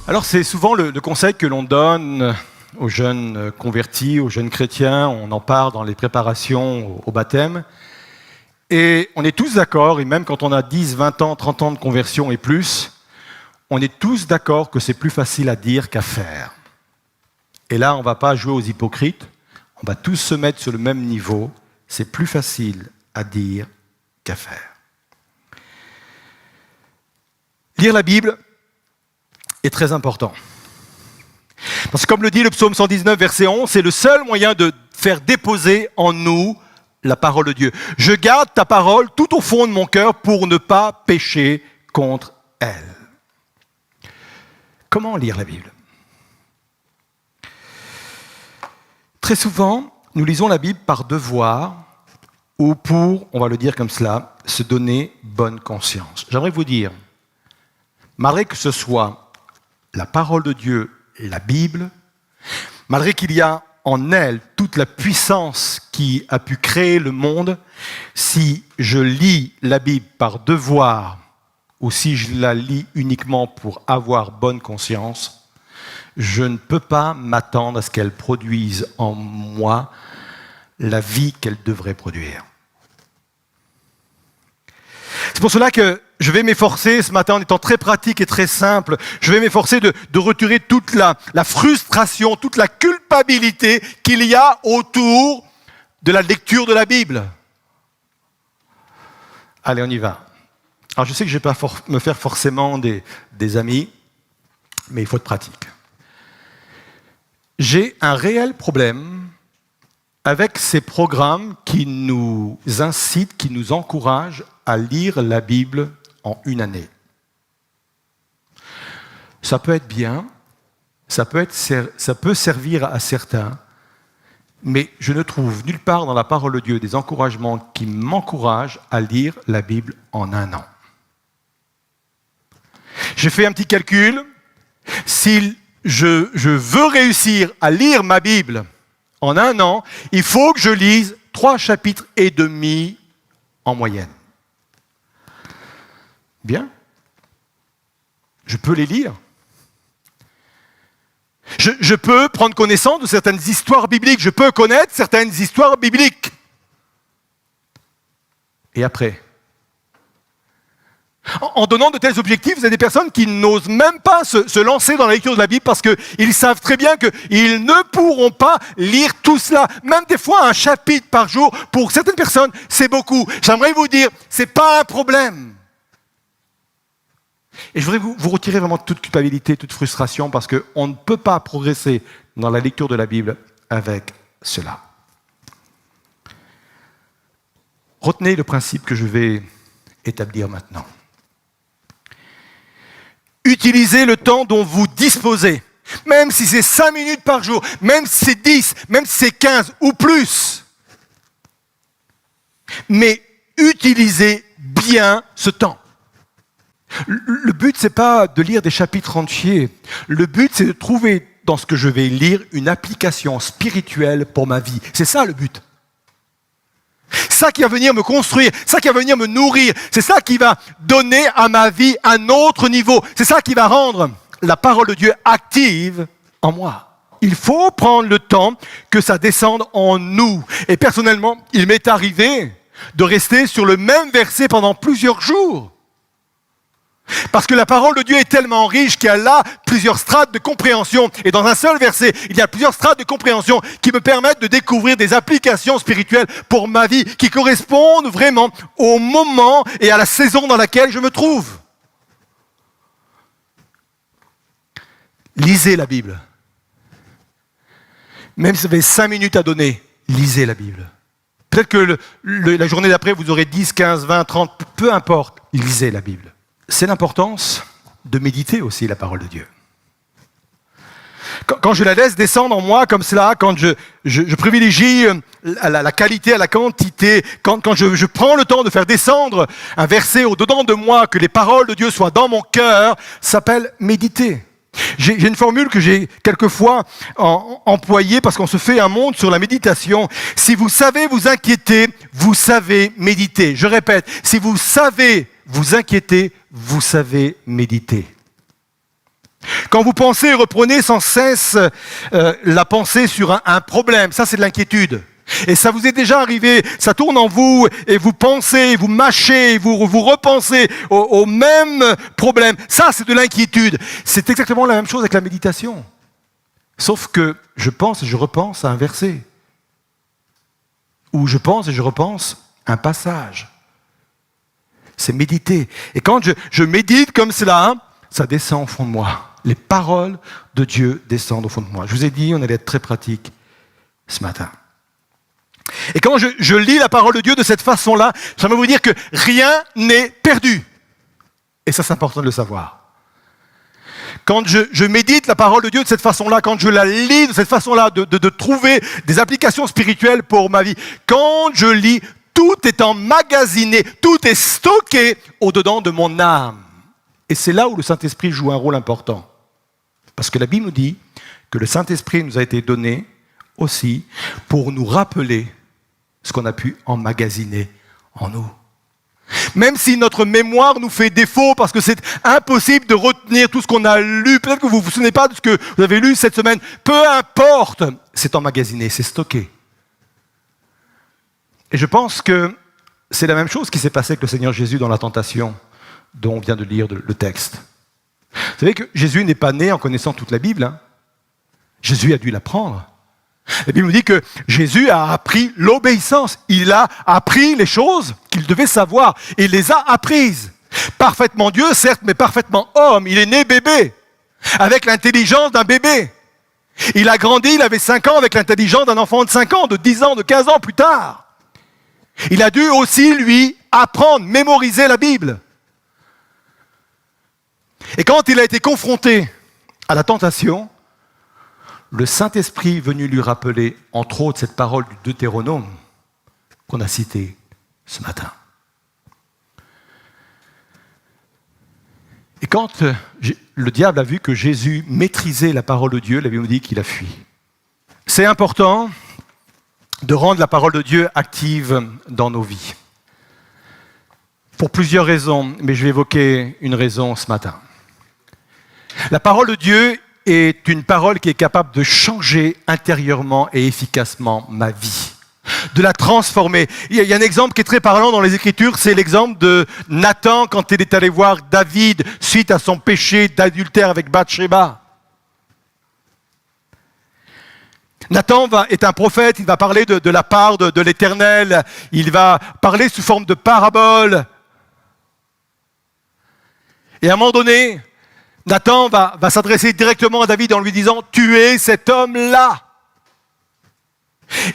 Alors c'est souvent le conseil que l'on donne aux jeunes convertis, aux jeunes chrétiens, on en parle dans les préparations au baptême. Et on est tous d'accord, et même quand on a 10, 20 ans, 30 ans de conversion et plus, on est tous d'accord que c'est plus facile à dire qu'à faire. Et là, on ne va pas jouer aux hypocrites, on va tous se mettre sur le même niveau, c'est plus facile à dire qu'à faire. Lire la Bible est très important. Parce que comme le dit le psaume 119, verset 11, c'est le seul moyen de faire déposer en nous la parole de Dieu. Je garde ta parole tout au fond de mon cœur pour ne pas pécher contre elle. Comment lire la Bible ? Très souvent, nous lisons la Bible par devoir ou pour, on va le dire comme cela, se donner bonne conscience. J'aimerais vous dire, malgré que ce soit la parole de Dieu et la Bible, malgré qu'il y a en elle toute la puissance qui a pu créer le monde, si je lis la Bible par devoir ou si je la lis uniquement pour avoir bonne conscience, je ne peux pas m'attendre à ce qu'elle produise en moi la vie qu'elle devrait produire. C'est pour cela que je vais m'efforcer ce matin, en étant très pratique et très simple, je vais m'efforcer de retirer toute la frustration, toute la culpabilité qu'il y a autour de la lecture de la Bible. Allez, on y va. Alors je sais que je ne vais pas me faire forcément des amis, mais il faut être pratique. J'ai un réel problème avec ces programmes qui nous incitent, qui nous encouragent à lire la Bible en une année. Ça peut être bien, ça peut servir à certains, mais je ne trouve nulle part dans la parole de Dieu des encouragements qui m'encouragent à lire la Bible en un an. J'ai fait un petit calcul. Si je veux réussir à lire ma Bible en un an, il faut que je lise 3 chapitres et demi en moyenne. Bien. Je peux les lire. Je peux prendre connaissance de certaines histoires bibliques. Je peux connaître certaines histoires bibliques. Et après ? En donnant de tels objectifs, vous avez des personnes qui n'osent même pas se lancer dans la lecture de la Bible parce qu'ils savent très bien qu'ils ne pourront pas lire tout cela. Même des fois, un chapitre par jour, pour certaines personnes, c'est beaucoup. J'aimerais vous dire, ce n'est pas un problème. Et je voudrais vous retirer vraiment toute culpabilité, toute frustration, parce qu'on ne peut pas progresser dans la lecture de la Bible avec cela. Retenez le principe que je vais établir maintenant. Utilisez le temps dont vous disposez, même si c'est 5 minutes par jour, même si c'est 10, même si c'est 15 ou plus. Mais utilisez bien ce temps. Le but, ce n'est pas de lire des chapitres entiers. Le but, c'est de trouver dans ce que je vais lire une application spirituelle pour ma vie. C'est ça le but. Ça qui va venir me construire, ça qui va venir me nourrir, c'est ça qui va donner à ma vie un autre niveau. C'est ça qui va rendre la parole de Dieu active en moi. Il faut prendre le temps que ça descende en nous. Et personnellement, il m'est arrivé de rester sur le même verset pendant plusieurs jours. Parce que la parole de Dieu est tellement riche qu'il y a là plusieurs strates de compréhension. Et dans un seul verset, il y a plusieurs strates de compréhension qui me permettent de découvrir des applications spirituelles pour ma vie qui correspondent vraiment au moment et à la saison dans laquelle je me trouve. Lisez la Bible. Même si vous avez 5 minutes à donner, lisez la Bible. Peut-être que la journée d'après, vous aurez 10, 15, 20, 30, peu importe, lisez la Bible. C'est l'importance de méditer aussi la parole de Dieu. Quand je la laisse descendre en moi comme cela, quand je privilégie la qualité à la quantité, quand je prends le temps de faire descendre un verset au-dedans de moi, que les paroles de Dieu soient dans mon cœur, ça s'appelle méditer. J'ai une formule que j'ai quelquefois employée parce qu'on se fait un monde sur la méditation. Si vous savez vous inquiéter, vous savez méditer. Je répète, si vous savez vous inquiéter, vous savez méditer. Quand vous pensez, reprenez sans cesse la pensée sur un problème. Ça, c'est de l'inquiétude. Et ça vous est déjà arrivé, ça tourne en vous, et vous pensez, vous mâchez, vous repensez au même problème. Ça, c'est de l'inquiétude. C'est exactement la même chose avec la méditation. Sauf que je pense et je repense à un verset. Ou je pense et je repense à un passage. C'est méditer. Et quand je médite comme cela, ça descend au fond de moi. Les paroles de Dieu descendent au fond de moi. Je vous ai dit, on allait être très pratique ce matin. Et quand je lis la parole de Dieu de cette façon-là, j'aimerais vous dire que rien n'est perdu. Et ça, c'est important de le savoir. Quand je médite la parole de Dieu de cette façon-là, quand je la lis de cette façon-là, de trouver des applications spirituelles pour ma vie, quand je lis, tout est emmagasiné, tout est stocké au-dedans de mon âme. Et c'est là où le Saint-Esprit joue un rôle important. Parce que la Bible nous dit que le Saint-Esprit nous a été donné aussi pour nous rappeler ce qu'on a pu emmagasiner en nous. Même si notre mémoire nous fait défaut parce que c'est impossible de retenir tout ce qu'on a lu, peut-être que vous ne vous souvenez pas de ce que vous avez lu cette semaine, peu importe, c'est emmagasiné, c'est stocké. Et je pense que c'est la même chose qui s'est passé avec le Seigneur Jésus dans la tentation dont on vient de lire le texte. Vous savez que Jésus n'est pas né en connaissant toute la Bible. Jésus a dû l'apprendre. La Bible nous dit que Jésus a appris l'obéissance. Il a appris les choses qu'il devait savoir. Et il les a apprises. Parfaitement Dieu, certes, mais parfaitement homme. Il est né bébé, avec l'intelligence d'un bébé. Il a grandi, il avait 5 ans, avec l'intelligence d'un enfant de 5 ans, de 10 ans, de 15 ans plus tard. Il a dû aussi, lui, apprendre, mémoriser la Bible. Et quand il a été confronté à la tentation, le Saint-Esprit est venu lui rappeler, entre autres, cette parole du Deutéronome qu'on a citée ce matin. Et quand le diable a vu que Jésus maîtrisait la parole de Dieu, la Bible nous dit qu'il a fui. C'est important de rendre la parole de Dieu active dans nos vies. Pour plusieurs raisons, mais je vais évoquer une raison ce matin. La parole de Dieu est une parole qui est capable de changer intérieurement et efficacement ma vie, de la transformer. Il y a un exemple qui est très parlant dans les Écritures, c'est l'exemple de Nathan quand il est allé voir David suite à son péché d'adultère avec Bathsheba. Nathan est un prophète, il va parler de la part de l'Éternel, il va parler sous forme de parabole. Et à un moment donné, Nathan va s'adresser directement à David en lui disant « Tuez cet homme-là ».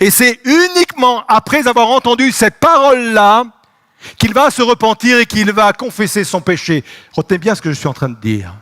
Et c'est uniquement après avoir entendu cette parole-là qu'il va se repentir et qu'il va confesser son péché. Retenez bien ce que je suis en train de dire.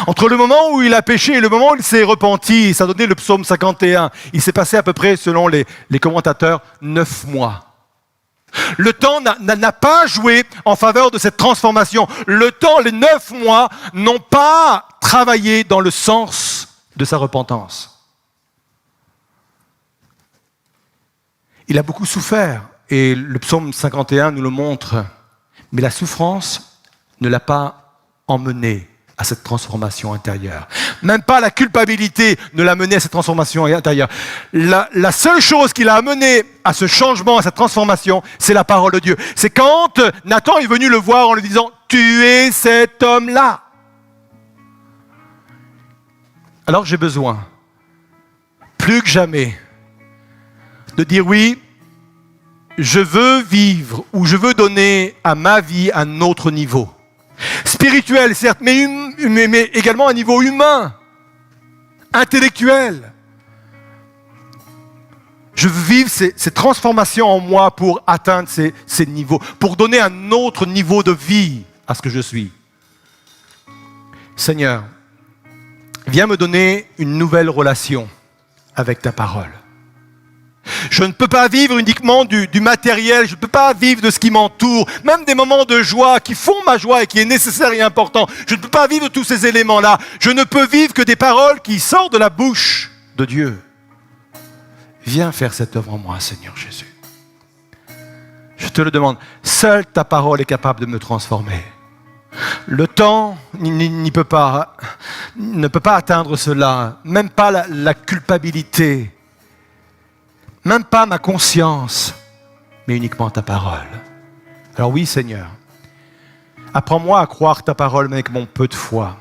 Entre le moment où il a péché et le moment où il s'est repenti, ça donnait le psaume 51, il s'est passé à peu près, selon les commentateurs, 9 mois. Le temps n'a pas joué en faveur de cette transformation. Le temps, les 9 mois, n'ont pas travaillé dans le sens de sa repentance. Il a beaucoup souffert, et le psaume 51 nous le montre, mais la souffrance ne l'a pas emmené à cette transformation intérieure. Même pas la culpabilité ne l'a mené à cette transformation intérieure. La seule chose qui l'a amené à ce changement, à cette transformation, c'est la parole de Dieu. C'est quand Nathan est venu le voir en lui disant « Tuez cet homme-là ». Alors j'ai besoin, plus que jamais, de dire oui, je veux vivre ou je veux donner à ma vie un autre niveau. Spirituel, certes, mais également à un niveau humain, intellectuel. Je veux vivre ces transformations en moi pour atteindre ces niveaux, pour donner un autre niveau de vie à ce que je suis. Seigneur, viens me donner une nouvelle relation avec ta parole. Je ne peux pas vivre uniquement du matériel, je ne peux pas vivre de ce qui m'entoure, même des moments de joie qui font ma joie et qui est nécessaire et important. Je ne peux pas vivre de tous ces éléments-là. Je ne peux vivre que des paroles qui sortent de la bouche de Dieu. Viens faire cette œuvre en moi, Seigneur Jésus. Je te le demande, seule ta parole est capable de me transformer. Le temps ne peut pas atteindre cela, même pas la culpabilité, même pas ma conscience, mais uniquement ta parole. Alors oui, Seigneur, apprends-moi à croire ta parole avec mon peu de foi.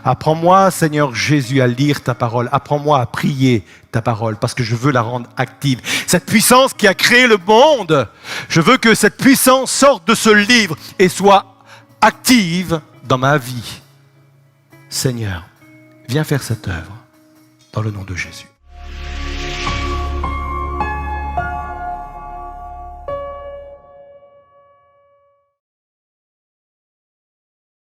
Apprends-moi, Seigneur Jésus, à lire ta parole. Apprends-moi à prier ta parole parce que je veux la rendre active. Cette puissance qui a créé le monde, je veux que cette puissance sorte de ce livre et soit active dans ma vie. Seigneur, viens faire cette œuvre dans le nom de Jésus.